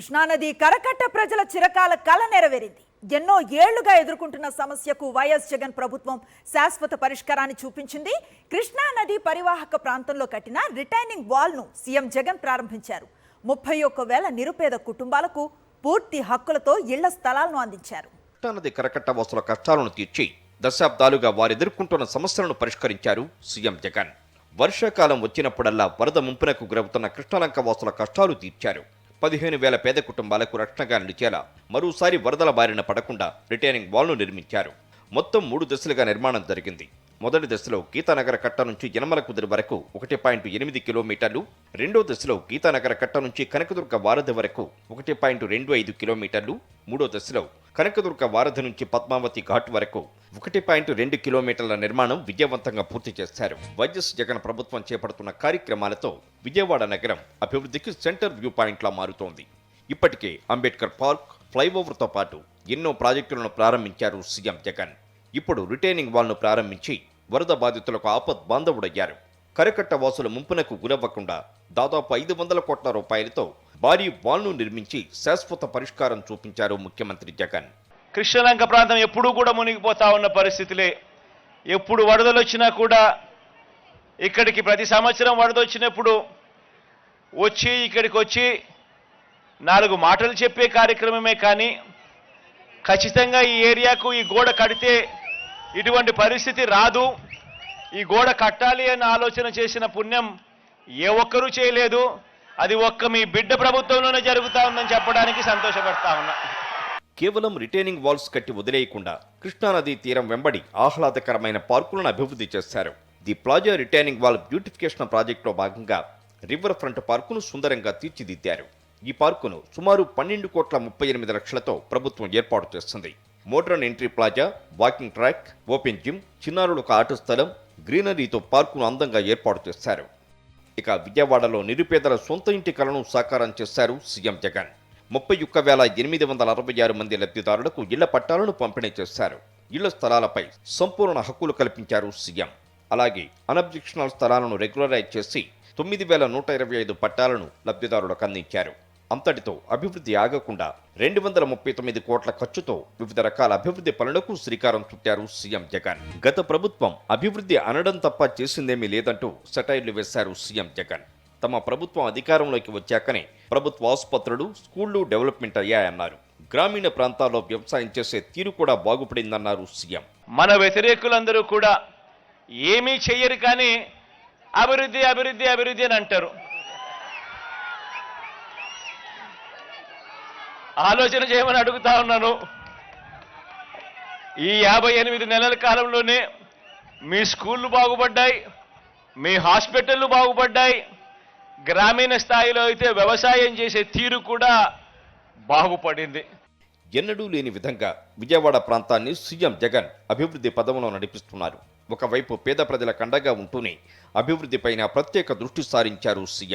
కృష్ణానది కరకట్ట ప్రజల చిరకాల కల నెరవేరింది. ఎన్నో ఏళ్లుగా ఎదుర్కొంటున్న సమస్యకు వైఎస్ జగన్ ప్రభుత్వం శాశ్వత పరిష్కారాన్ని చూపించింది. కృష్ణానది పరివాహక ప్రాంతంలో కట్టిన రిటైనింగ్ వాల్ ను సీఎం జగన్ ప్రారంభించారు. 31,000 నిరుపేద కుటుంబాలకు పూర్తి హక్కులతో ఇళ్ల స్థలాలను అందించారు. కృష్ణానది కరకట్ట వాసుల కష్టాలను తీర్చి దశాబ్దాలుగా వారు ఎదుర్కొంటున్న సమస్యలను పరిష్కరించారు సీఎం జగన్. వర్షాకాలం వచ్చినప్పుడల్లా వరద ముంపునకు గురవుతున్న కృష్ణలంక వాసుల కష్టాలు తీర్చారు. 15,000 పేద కుటుంబాలకు రక్షణగా నిలిచేలా మరోసారి వరదల బారిన పడకుండా రిటైనింగ్ వాల్ను నిర్మించారు. మొత్తం 3 దశలుగా నిర్మాణం జరిగింది. మొదటి దశలో గీతానగర కట్ట నుంచి యనమల కుదిరి వరకు 1.8 కిలోమీటర్లు, రెండో దశలో గీతానగర కట్ట నుంచి కనకదుర్గ వారధి వరకు 1.25 కిలోమీటర్లు, మూడో దశలో కనకదుర్గ వారధి నుంచి పద్మావతి ఘాట్ వరకు 1.2 కిలోమీటర్ల నిర్మాణం విజయవంతంగా పూర్తి చేశారు. వైఎస్ జగన్ ప్రభుత్వం చేపడుతున్న కార్యక్రమాలతో విజయవాడ నగరం అభివృద్ధికి సెంటర్ వ్యూ పాయింట్లా మారుతోంది. ఇప్పటికే అంబేద్కర్ పార్క్, ఫ్లైఓవర్తో పాటు ఎన్నో ప్రాజెక్టులను ప్రారంభించారు సీఎం జగన్. ఇప్పుడు రిటైనింగ్ వాల్ను ప్రారంభించి వరద బాధితులకు ఆపద్ బాంధవుడయ్యారు. కరకట్ట వాసుల ముంపునకు గురవ్వకుండా దాదాపు 500 కోట్ల రూపాయలతో భారీ వాల్ను నిర్మించి శాశ్వత పరిష్కారం చూపించారు ముఖ్యమంత్రి జగన్. కృష్ణలంక ప్రాంతం ఎప్పుడూ కూడా మునిగిపోతా ఉన్న పరిస్థితులే. ఎప్పుడు వరదలు వచ్చినా కూడా ఇక్కడికి ప్రతి సంవత్సరం వరద వచ్చినప్పుడు ఇక్కడికి వచ్చి 4 మాటలు చెప్పే కార్యక్రమమే కానీ ఖచ్చితంగా ఈ ఏరియాకు ఈ గోడ కడితే ఇటువంటి పరిస్థితి రాదు, ఈ గోడ కట్టాలి అన్న ఆలోచన చేసిన పుణ్యం ఏ ఒక్కరూ చేయలేదు. అది ఒక్క మీ బిడ్డ ప్రభుత్వంలోనే జరుగుతా ఉందని చెప్పడానికి సంతోషపడతా ఉన్నా. కేవలం రిటైనింగ్ వాల్స్ కట్టి వదిలేయకుండా కృష్ణానదీ తీరం వెంబడి ఆహ్లాదకరమైన పార్కులను అభివృద్ధి చేశారు. The plaza retaining wall beautification ప్రాజెక్టులో భాగంగా రివర్ ఫ్రంట్ పార్కును సుందరంగా తీర్చిదిద్దారు. ఈ పార్కును సుమారు 12,38 లక్షలతో ప్రభుత్వం ఏర్పాటు చేస్తుంది. Modern entry plaza, walking track, open gym, చిన్నారులకు ఆట స్థలం, గ్రీనరీతో పార్కును అందంగా ఏర్పాటు చేశారు. ఇక విజయవాడలో నిరుపేదల సొంత ఇంటి కలను సాకారం చేశారు సీఎం జగన్. 31,866 మంది లబ్ధిదారులకు ఇళ్ల పట్టాలను పంపిణీ చేశారు. ఇళ్ల స్థలాలపై సంపూర్ణ హక్కులు కల్పించారు సీఎం. అలాగే అనబ్జెక్షనల్ స్థలాలను రెగ్యులరైజ్ చేసి 9,125 పట్టాలను లబ్ధిదారులకు అందించారు. అంతటితో అభివృద్ధి ఆగకుండా 239 కోట్ల ఖర్చుతో వివిధ రకాల అభివృద్ధి పనులకు శ్రీకారం చుట్టారు సీఎం జగన్. గత ప్రభుత్వం అభివృద్ధి అనడం తప్ప చేసిందేమీ లేదంటూ సెటైర్లు వేశారు సీఎం జగన్. తమ ప్రభుత్వం అధికారంలోకి వచ్చాకనే ప్రభుత్వ ఆసుపత్రులు, స్కూళ్లు డెవలప్మెంట్ అయ్యాయన్నారు. గ్రామీణ ప్రాంతాల్లో వ్యవసాయం చేసే తీరు కూడా బాగుపడిందన్నారు సీఎం. మన వ్యతిరేకులందరూ కూడా ఏమీ చెయ్యరు కానీ అభివృద్ధి అభివృద్ధి అభివృద్ధి అని అంటారు. ఆలోచన చేయమని అడుగుతా ఉన్నాను. ఈ 58 నెలల కాలంలోనే మీ స్కూళ్ళు బాగుపడ్డాయి, మీ హాస్పిటళ్ళు బాగుపడ్డాయి, గ్రామీణ స్థాయిలో అయితే వ్యవసాయం చేసే తీరు కూడా బాగుపడింది. ఎన్నడూ లేని విధంగా విజయవాడ ప్రాంతాన్ని సీఎం జగన్ అభివృద్ధి పదంలో నడిపిస్తున్నారు. ఒకవైపు పేద ప్రజల కండగా ఉంటూనే అభివృద్ధిపైన ప్రత్యేక దృష్టి సారించారు సీఎం.